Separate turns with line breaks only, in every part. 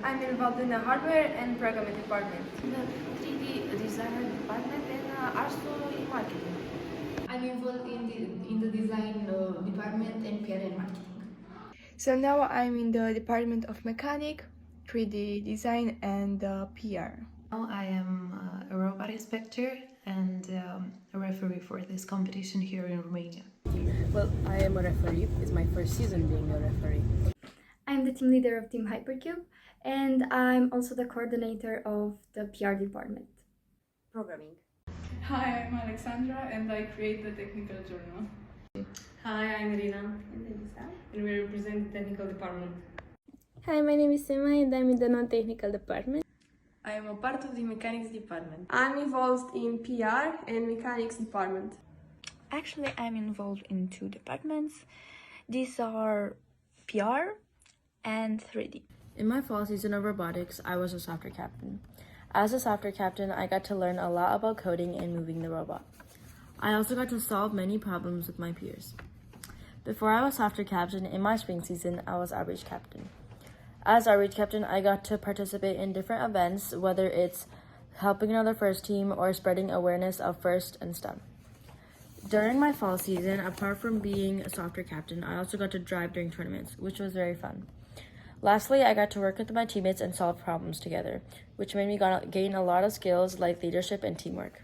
I'm involved in the hardware and programming department.
In the 3D designer department and also in marketing. I'm involved in the design department and PR and marketing.
So now I'm in the department of mechanic, 3D design and PR.
Now I am a robot inspector and a referee for this competition here in Romania.
Well, I am a referee. It's my first season being a referee.
I'm the team leader of Team Hypercube, and I'm also the coordinator of the PR department.
Programming.
Hi, I'm Alexandra and I create the technical journal.
Hi, I'm Irina and Elisa, and we represent the technical department.
Hi, my name is Emma and I'm in the non-technical department.
I am a part of the mechanics department.
I'm involved in PR and mechanics department.
Actually, I'm involved in two departments. These are PR and 3D.
In my fall season of robotics, I was a software captain. As a software captain, I got to learn a lot about coding and moving the robot. I also got to solve many problems with my peers. Before I was software captain, in my spring season, I was outreach captain. As outreach captain, I got to participate in different events, whether it's helping another FIRST team or spreading awareness of FIRST and STEM. During my fall season, apart from being a software captain, I also got to drive during tournaments, which was very fun. Lastly, I got to work with my teammates and solve problems together, which made me gain a lot of skills like leadership and teamwork.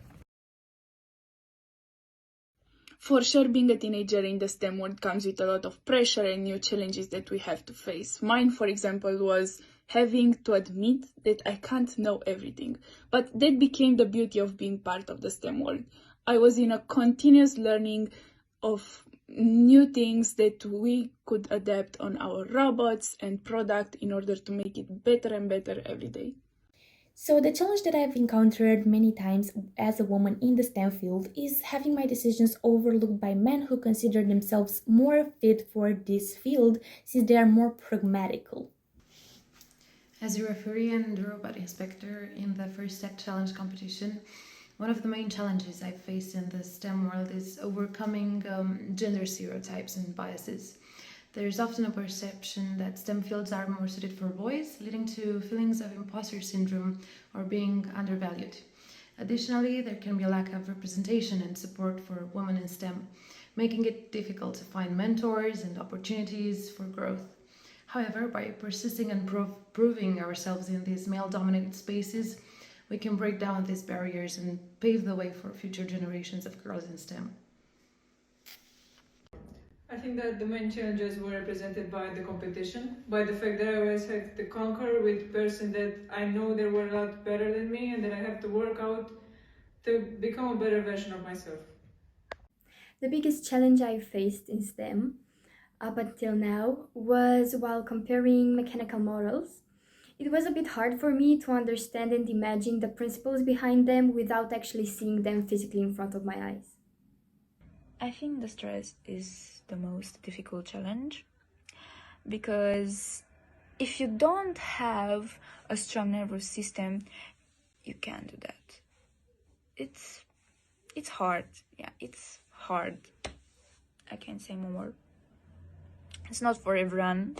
For sure, being a teenager in the STEM world comes with a lot of pressure and new challenges that we have to face. Mine, for example, was having to admit that I can't know everything. But that became the beauty of being part of the STEM world. I was in a continuous learning of new things that we could adapt on our robots and product in order to make it better and better every day.
So the challenge that I've encountered many times as a woman in the STEM field is having my decisions overlooked by men who consider themselves more fit for this field since they are more pragmatical.
As a referee and robot inspector in the first tech challenge competition, one of the main challenges I've faced in the STEM world is overcoming gender stereotypes and biases. There's often a perception that STEM fields are more suited for boys, leading to feelings of imposter syndrome or being undervalued. Additionally, there can be a lack of representation and support for women in STEM, making it difficult to find mentors and opportunities for growth. However, by persisting and proving ourselves in these male-dominated spaces, we can break down these barriers and pave the way for future generations of girls in STEM.
I think that the main challenges were represented by the competition, by the fact that I always had to conquer with person that I know they were a lot better than me and that I have to work out to become a better version of myself.
The biggest challenge I faced in STEM up until now was while comparing mechanical models. It was a bit hard for me to understand and imagine the principles behind them without actually seeing them physically in front of my eyes.
I think the stress is the most difficult challenge because if you don't have a strong nervous system, you can't do that. It's hard. Yeah, it's hard. I can't say more. It's not for everyone.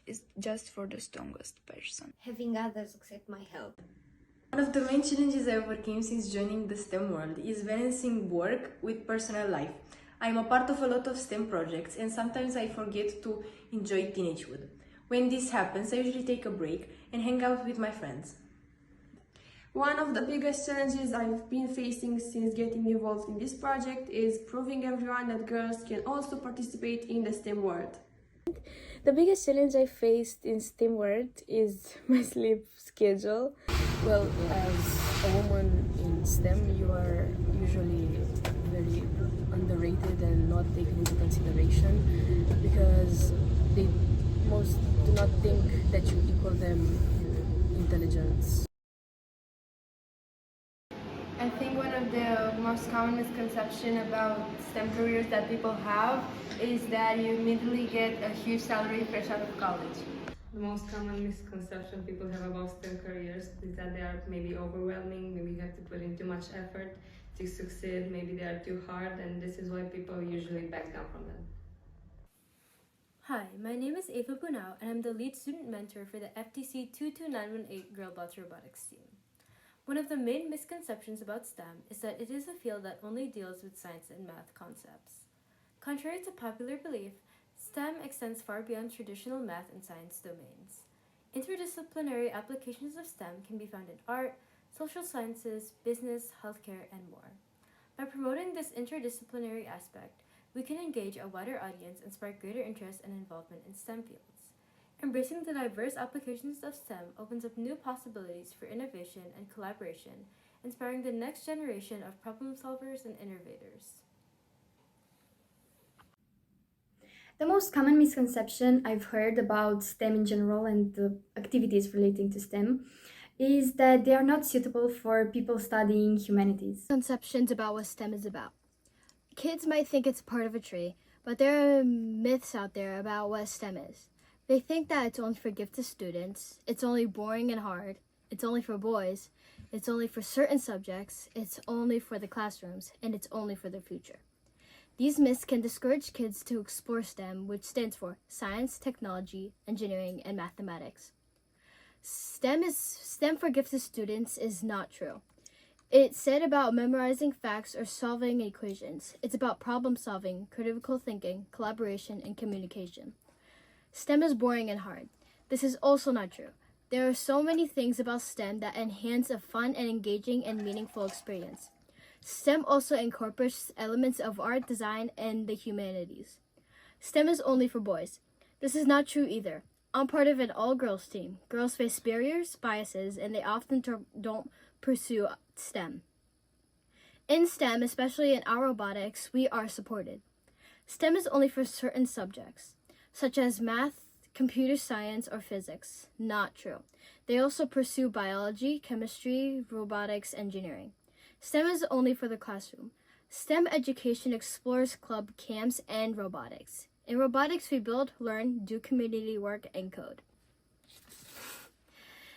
It's just for the strongest person.
Having others accept my help.
One of the main challenges I overcame since joining the STEM world is balancing work with personal life. I am a part of a lot of STEM projects and sometimes I forget to enjoy teenagehood. When this happens, I usually take a break and hang out with my friends.
One of the biggest challenges I've been facing since getting involved in this project is proving everyone that girls can also participate in the STEM world.
The biggest challenge I faced in STEM world is my sleep schedule.
Well, as a woman in STEM, you are usually very underrated and not taken into consideration because they most do not think that you equal them in intelligence.
I think one of the most common misconceptions about STEM careers that people have is that you immediately get a huge salary fresh out of college.
The most common misconception people have about STEM careers is that they are maybe overwhelming, maybe you have to put in too much effort to succeed, maybe they are too hard, and this is why people usually back down from them.
Hi, my name is Ava Bunau, and I'm the lead student mentor for the FTC 22918 Girlbots Robotics team. One of the main misconceptions about STEM is that it is a field that only deals with science and math concepts. Contrary to popular belief, STEM extends far beyond traditional math and science domains. Interdisciplinary applications of STEM can be found in art, social sciences, business, healthcare, and more. By promoting this interdisciplinary aspect, we can engage a wider audience and spark greater interest and involvement in STEM fields. Embracing the diverse applications of STEM opens up new possibilities for innovation and collaboration, inspiring the next generation of problem solvers and innovators.
The most common misconception I've heard about STEM in general and the activities relating to STEM is that they are not suitable for people studying humanities.
Conceptions about what STEM is about. Kids might think it's part of a tree, but there are myths out there about what STEM is. They think that it's only for gifted students, it's only boring and hard, it's only for boys, it's only for certain subjects, it's only for the classrooms, and it's only for the future. These myths can discourage kids to explore STEM, which stands for science, technology, engineering, and mathematics. STEM for gifted students is not true. It's said about memorizing facts or solving equations. It's about problem solving, critical thinking, collaboration, and communication. STEM is boring and hard. This is also not true. There are so many things about STEM that enhance a fun and engaging and meaningful experience. STEM also incorporates elements of art, design, and the humanities. STEM is only for boys. This is not true either. I'm part of an all-girls team. Girls face barriers, biases, and they often don't pursue STEM. In STEM, especially in our robotics, we are supported. STEM is only for certain subjects, such as math, computer science, or physics. Not true. They also pursue biology, chemistry, robotics, engineering. STEM is only for the classroom. STEM education explores club camps and robotics. In robotics, we build, learn, do community work, and code.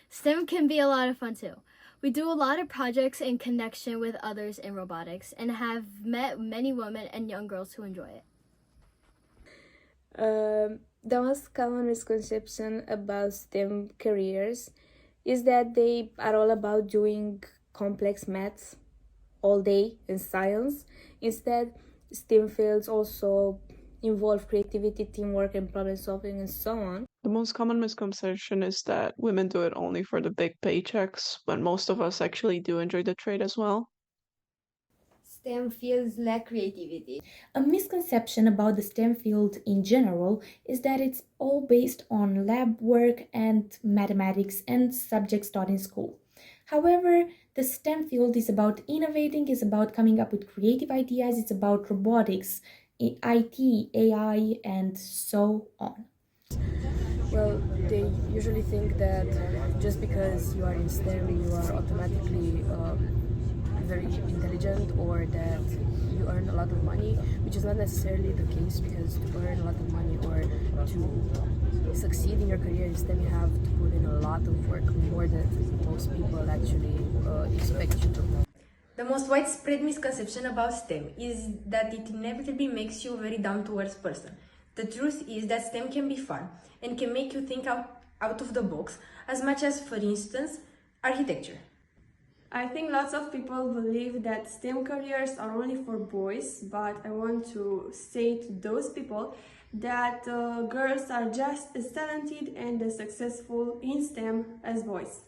STEM can be a lot of fun too. We do a lot of projects in connection with others in robotics and have met many women and young girls who enjoy it.
The most common misconception about STEM careers is that they are all about doing complex maths all day in science. Instead, STEM fields also involve creativity, teamwork, and problem solving, and so on.
The most common misconception is that women do it only for the big paychecks, when most of us actually do enjoy the trade as well.
STEM fields lack creativity.
A misconception about the STEM field in general is that it's all based on lab work and mathematics and subjects taught in school. However, the STEM field is about innovating, is about coming up with creative ideas, it's about robotics, IT, AI, and so on.
Well, they usually think that just because you are in STEM, you are automatically very intelligent or that you earn a lot of money, which is not necessarily the case, because to earn a lot of money or to succeed in your career in STEM, you have to put in a lot of work, more than most people actually expect you to.
The most widespread misconception about STEM is that it inevitably makes you a very down-to-earth person. The truth is that STEM can be fun and can make you think out of the box, as much as, for instance, architecture.
I think lots of people believe that STEM careers are only for boys, but I want to say to those people that girls are just as talented and as successful in STEM as boys.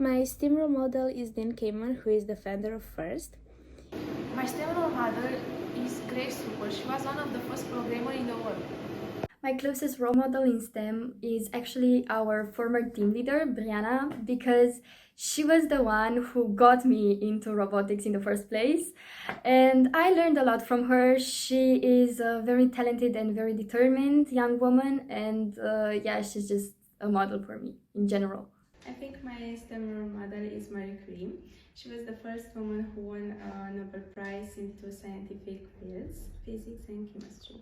My STEM role model is Dean Kamen, who is the founder of FIRST.
My STEM role model is Grace Hooper. She was one of the first programmers in the world.
My closest role model in STEM is actually our former team leader, Brianna, because she was the one who got me into robotics in the first place. And I learned a lot from her. She is a very talented and very determined young woman. And yeah, she's just a model for me in general.
I think my STEM role model is Marie Curie. She was the first woman who won a Nobel Prize in two scientific fields, physics and chemistry.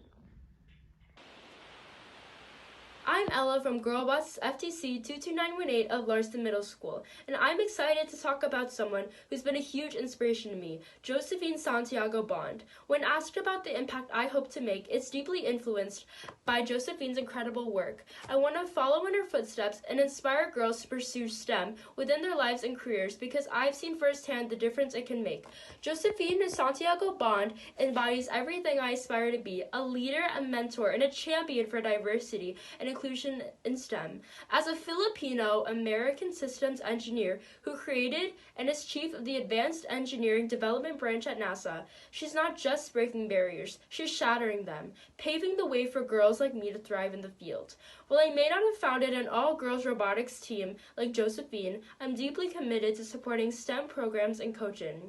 I'm Ella from Girlbots FTC 22918 of Larston Middle School, and I'm excited to talk about someone who's been a huge inspiration to me, Josephine Santiago Bond. When asked about the impact I hope to make, it's deeply influenced by Josephine's incredible work. I want to follow in her footsteps and inspire girls to pursue STEM within their lives and careers because I've seen firsthand the difference it can make. Josephine Santiago Bond embodies everything I aspire to be, a leader, a mentor, and a champion for diversity and inclusion in STEM. As a Filipino-American systems engineer who created and is chief of the Advanced Engineering Development Branch at NASA, she's not just breaking barriers, she's shattering them, paving the way for girls like me to thrive in the field. While I may not have founded an all-girls robotics team like Josephine, I'm deeply committed to supporting STEM programs and coaching.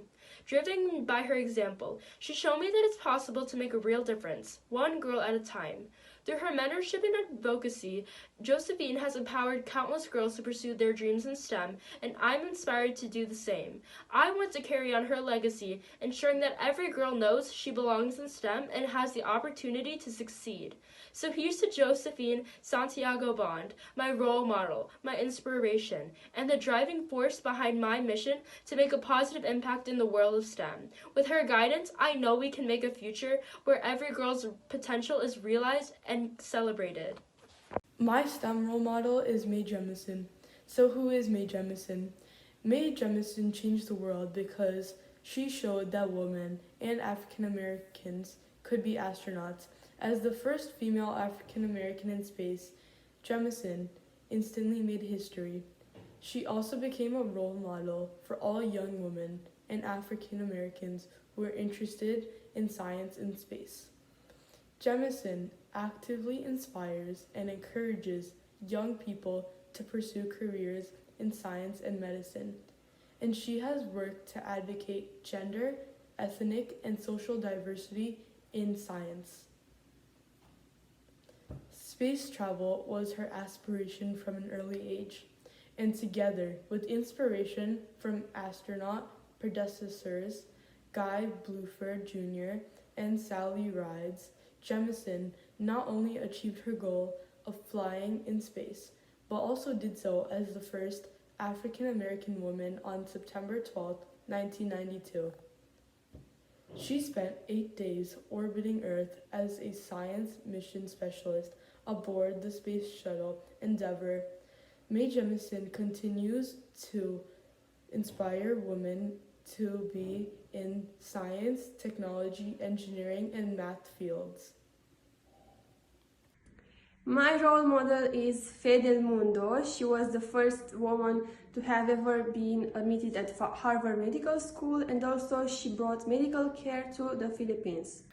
Driven by her example, she showed me that it's possible to make a real difference, one girl at a time. Through her mentorship and advocacy, Josephine has empowered countless girls to pursue their dreams in STEM, and I'm inspired to do the same. I want to carry on her legacy, ensuring that every girl knows she belongs in STEM and has the opportunity to succeed. So here's to Josephine Santiago Bond, my role model, my inspiration, and the driving force behind my mission to make a positive impact in the world of STEM. With her guidance, I know we can make a future where every girl's potential is realized and celebrated.
My STEM role model is Mae Jemison. So who is Mae Jemison? Mae Jemison changed the world because she showed that women and African Americans could be astronauts. As the first female African American in space, Jemison instantly made history. She also became a role model for all young women and African Americans who are interested in science and space. Jemison actively inspires and encourages young people to pursue careers in science and medicine, and she has worked to advocate gender, ethnic, and social diversity in science. Space travel was her aspiration from an early age, and together with inspiration from astronaut predecessors Guy Bluford Jr. and Sally Ride, Jemison not only achieved her goal of flying in space, but also did so as the first African American woman on September 12, 1992. She spent 8 days orbiting Earth as a science mission specialist aboard the Space Shuttle Endeavour. Mae Jemison continues to inspire women to be in science, technology, engineering, and math fields.
My role model is Fe del Mundo. She was the first woman to have ever been admitted at Harvard Medical School, and also she brought medical care to the Philippines.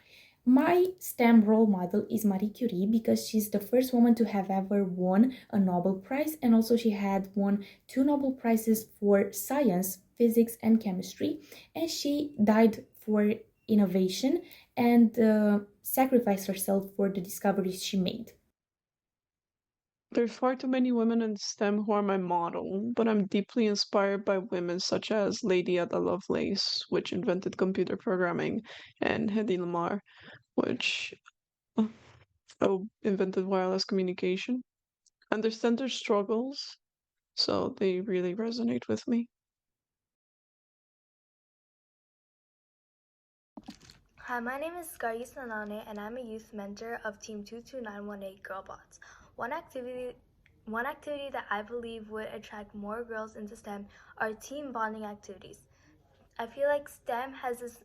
My STEM role model is Marie Curie because she's the first woman to have ever won a Nobel Prize, and also she had won 2 Nobel Prizes for science, physics, and chemistry, and she died for innovation and sacrificed herself for the discoveries she made.
There are far too many women in STEM who are my model, but I'm deeply inspired by women such as Lady Ada Lovelace, which invented computer programming, and Hedy Lamarr, which invented wireless communication. I understand their struggles, so they really resonate with me.
Hi, my name is Scaris Nanane, and I'm a youth mentor of Team 22918 Girlbots. One activity that I believe would attract more girls into STEM are team bonding activities. I feel like STEM has this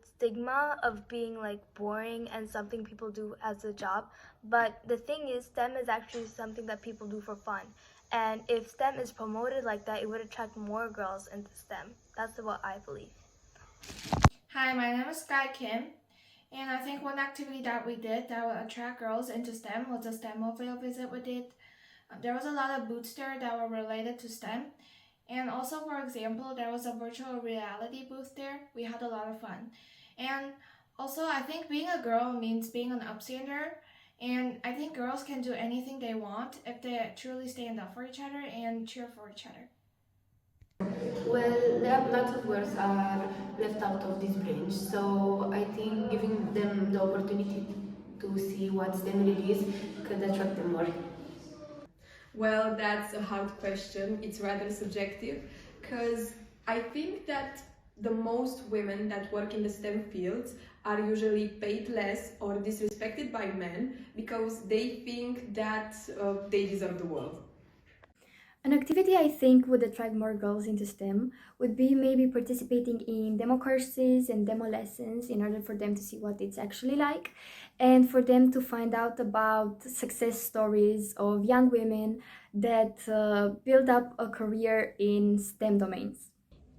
stigma of being like boring and something people do as a job, but the thing is STEM is actually something that people do for fun. And if STEM is promoted like that, it would attract more girls into STEM. That's what I believe.
Hi, my name is Sky Kim, and I think one activity that we did that would attract girls into STEM was a STEMmobile visit we did. There was a lot of booths there that were related to STEM, and also, for example, there was a virtual reality booth there. We had a lot of fun. And also, I think being a girl means being an upstander, and I think girls can do anything they want if they truly stand up for each other and cheer for each other.
Well, there are lots of girls are left out of this branch, so I think giving them the opportunity
to see what STEM really is could attract them more?
Well, that's a hard question. It's rather subjective because I think that the most women that work in the STEM fields are usually paid less or disrespected by men because they think that they deserve the world.
An activity I think would attract more girls into STEM would be maybe participating in demo courses and demo lessons in order for them to see what it's actually like and for them to find out about success stories of young women that build up a career in STEM domains.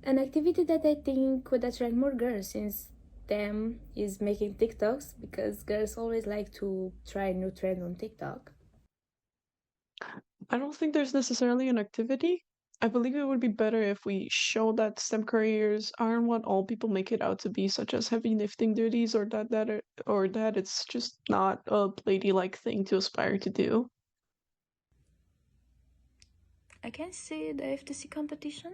An activity that I think would attract more girls since STEM is making TikToks because girls always like to try new trends on TikTok.
I don't think there's necessarily an activity. I believe it would be better if we show that STEM careers aren't what all people make it out to be, such as heavy lifting duties, or that it's just not a ladylike thing to aspire to do.
I can see the FTC competition.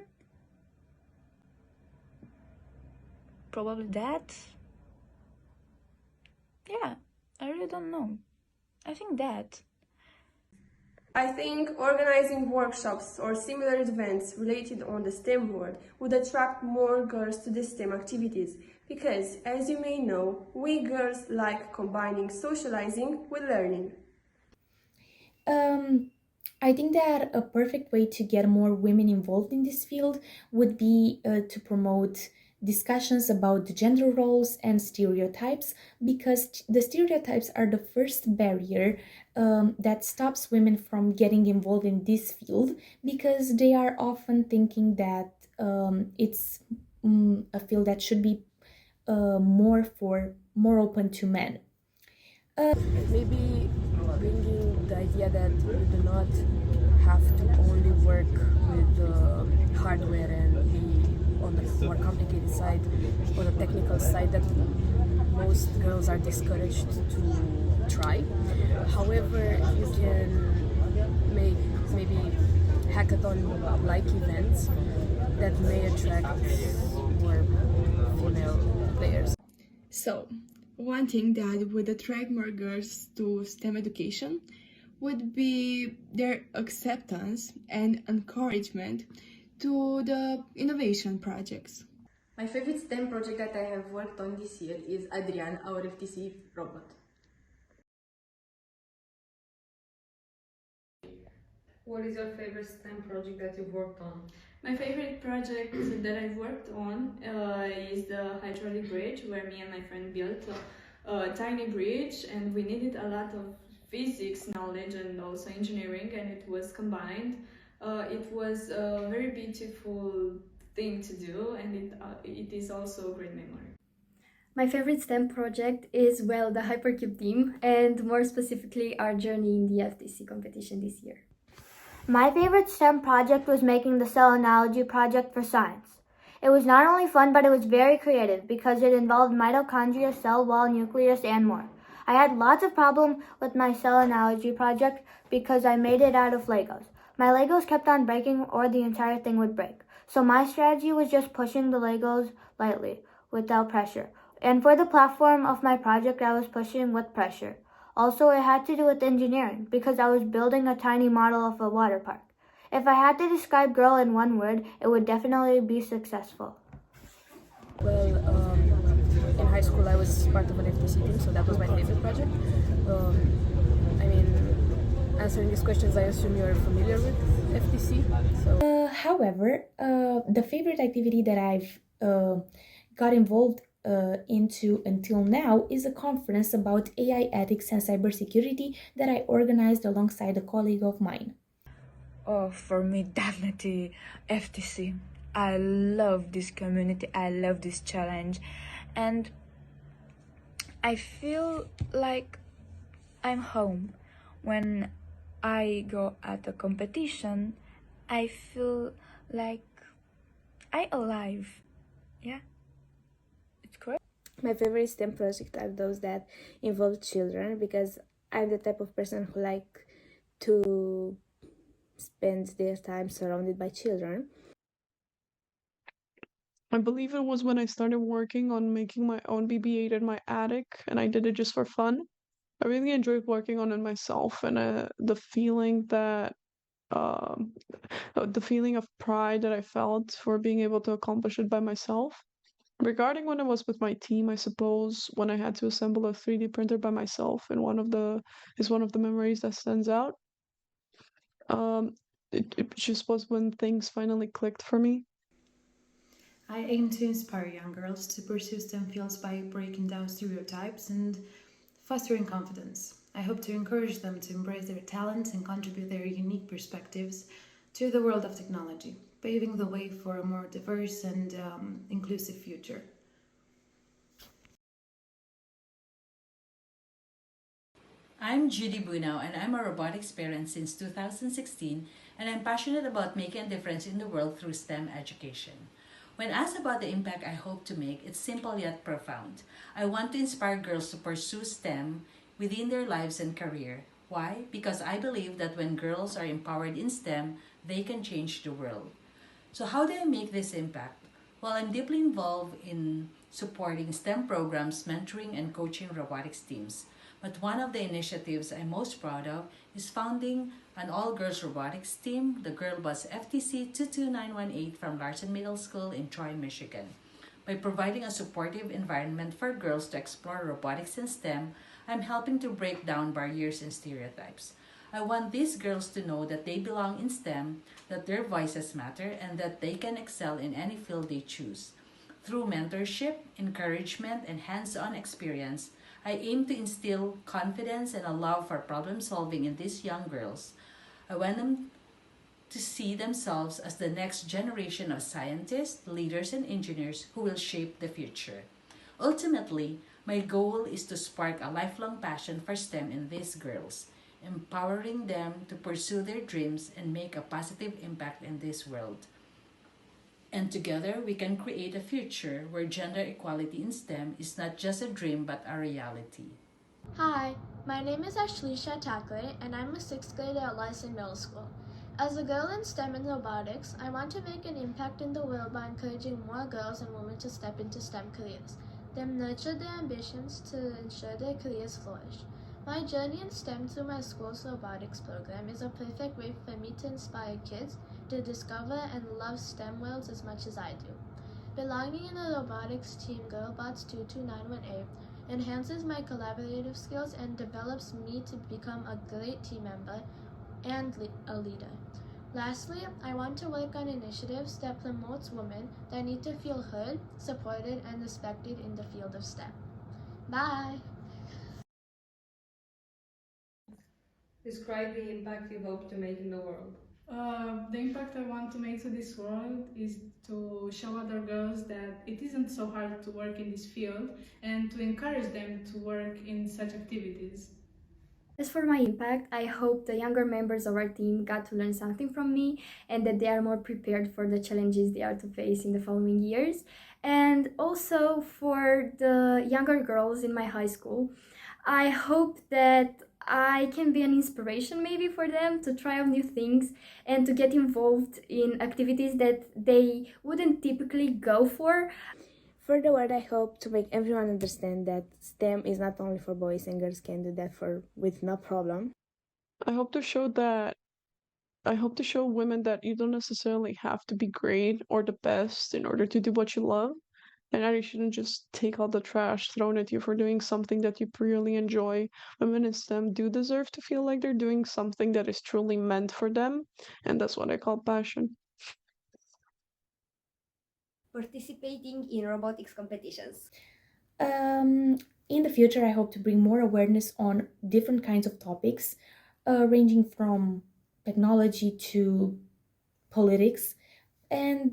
Probably that. Yeah, I really don't know. I think that.
I think organizing workshops or similar events related on the STEM world would attract more girls to the STEM activities because, as you may know, we girls like combining socializing with learning.
I think that a perfect way to get more women involved in this field would be to promote discussions about the gender roles and stereotypes because the stereotypes are the first barrier that stops women from getting involved in this field because they are often thinking that it's a field that should be more open to men.
Maybe bringing the idea that you do not have to only work with hardware and be on the more complicated side or the technical side that most girls are discouraged to try. However, you can make maybe hackathon-like events that may attract more female players.
So, one thing that would attract more girls to STEM education would be their acceptance and encouragement to the innovation projects.
My favorite STEM project that I have worked on this year is Adrian, our FTC robot.
What is your favorite STEM project that you've worked on?
My favorite project that I've worked on is the hydraulic bridge, where me and my friend built a tiny bridge, and we needed a lot of physics knowledge and also engineering, and it was combined. It was a very beautiful thing to do, and it is also a great memory.
My favorite STEM project is, well, the Hypercube team, and more specifically our journey in the FTC competition this year.
My favorite STEM project was making the cell analogy project for science. It was not only fun, but it was very creative because it involved mitochondria, cell wall, nucleus, and more. I had lots of problems with my cell analogy project because I made it out of Legos. My Legos kept on breaking or the entire thing would break. So my strategy was just pushing the Legos lightly, without pressure. And for the platform of my project, I was pushing with pressure. Also, it had to do with engineering because I was building a tiny model of a water park. If I had to describe girl in one word, it would definitely be successful.
Well, in high school I was part of an FTC team, so that was my favorite project. Answering these questions, I assume you're familiar with FTC.
However, the favorite activity that I've got involved into until now is a conference about AI ethics and cybersecurity that I organized alongside a colleague of mine.
Oh, for me, definitely FTC. I love this community, I love this challenge, and I feel like I'm home. When I go at a competition, I feel like I'm alive. Yeah.
My favorite STEM projects are those that involve children because I'm the type of person who like to spend their time surrounded by children.
I believe it was when I started working on making my own BB-8 in my attic, and I did it just for fun. I really enjoyed working on it myself, and um, the feeling of pride that I felt for being able to accomplish it by myself. Regarding when I was with my team, I suppose when I had to assemble a 3D printer by myself, and one of the memories that stands out. Um, it just was when things finally clicked for me.
I aim to inspire young girls to pursue STEM fields by breaking down stereotypes and fostering confidence. I hope to encourage them to embrace their talents and contribute their unique perspectives to the world of technology, paving the way for a more diverse and inclusive future.
I'm Judy Bunao, and I'm a robotics parent since 2016, and I'm passionate about making a difference in the world through STEM education. When asked about the impact I hope to make, it's simple yet profound. I want to inspire girls to pursue STEM within their lives and career. Why? Because I believe that when girls are empowered in STEM, they can change the world. So how do I make this impact? Well, I'm deeply involved in supporting STEM programs, mentoring, and coaching robotics teams. But one of the initiatives I'm most proud of is founding an all-girls robotics team, the Girl Bus FTC 22918 from Larson Middle School in Troy, Michigan. By providing a supportive environment for girls to explore robotics and STEM, I'm helping to break down barriers and stereotypes. I want these girls to know that they belong in STEM, that their voices matter, and that they can excel in any field they choose. Through mentorship, encouragement, and hands-on experience, I aim to instill confidence and a love for problem solving in these young girls. I want them to see themselves as the next generation of scientists, leaders, and engineers who will shape the future. Ultimately, my goal is to spark a lifelong passion for STEM in these girls, empowering them to pursue their dreams and make a positive impact in this world. And together, we can create a future where gender equality in STEM is not just a dream but a reality.
Hi, my name is Ashlisha Takle, and I'm a 6th grader at Larson Middle School. As a girl in STEM and robotics, I want to make an impact in the world by encouraging more girls and women to step into STEM careers, then nurture their ambitions to ensure their careers flourish. My journey in STEM through my school's robotics program is a perfect way for me to inspire kids to discover and love STEM worlds as much as I do. Belonging in the robotics team Girlbots 22918 enhances my collaborative skills and develops me to become a great team member and a leader. Lastly, I want to work on initiatives that promotes women that need to feel heard, supported, and respected in the field of STEM. Bye!
Describe the impact you hope to make in the world.
The impact I want to make to this world is to show other girls that it isn't so hard to work in this field and to encourage them to work in such activities.
As for my impact, I hope the younger members of our team got to learn something from me and that they are more prepared for the challenges they are to face in the following years. And also for the younger girls in my high school, I hope that I can be an inspiration maybe for them to try out new things and to get involved in activities that they wouldn't typically go for.
Furthermore, I hope to make everyone understand that STEM is not only for boys and girls can do that with no problem.
I hope to show that I hope to show women that you don't necessarily have to be great or the best in order to do what you love, and that you shouldn't just take all the trash thrown at you for doing something that you really enjoy. Women in STEM do deserve to feel like they're doing something that is truly meant for them, and that's what I call passion.
Participating in robotics competitions.
In the future, I hope to bring more awareness on different kinds of topics, ranging from technology to politics, and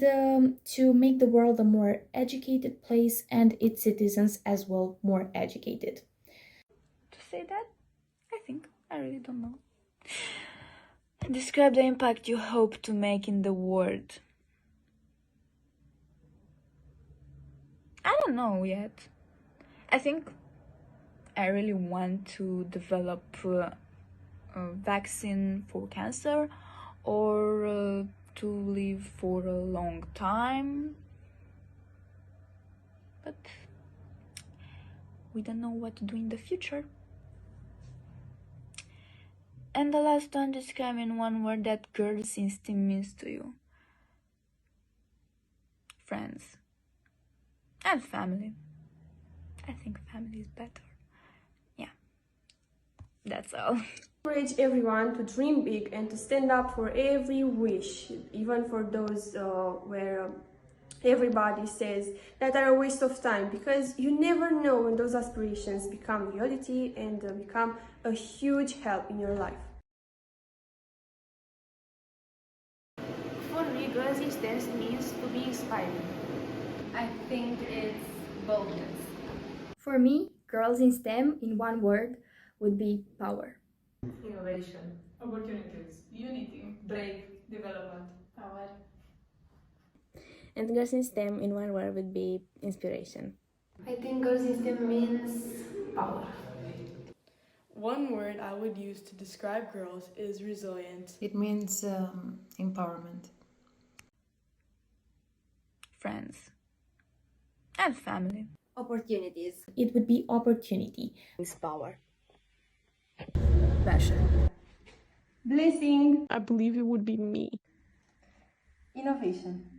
to make the world a more educated place and its citizens as well more educated.
To say that, I think I really don't know. Describe the impact you hope to make in the world. I don't know yet. I think I really want to develop a vaccine for cancer or to live for a long time. But we don't know what to do in the future. And the last one, describe in one word that girls in STEM means to you. Friends. And family. I think family is better. Yeah. That's all.
Encourage everyone to dream big and to stand up for every wish, even for those where everybody says that are a waste of time, because you never know when those aspirations become reality and become a huge help in your life.
For me, Girls in STEM means to be inspiring.
I think it's boldness.
For me, girls in STEM, in one word, would be power.
Innovation.
Opportunities. Unity.
Brave. Development.
Power.
And girls in STEM in one word would be inspiration.
I think girls in STEM means power.
One word I would use to describe girls is resilient.
It means empowerment.
Friends. And family.
Opportunities.
It would be opportunity.
It's power.
Passion.
Blessing.
I believe it would be me.
Innovation.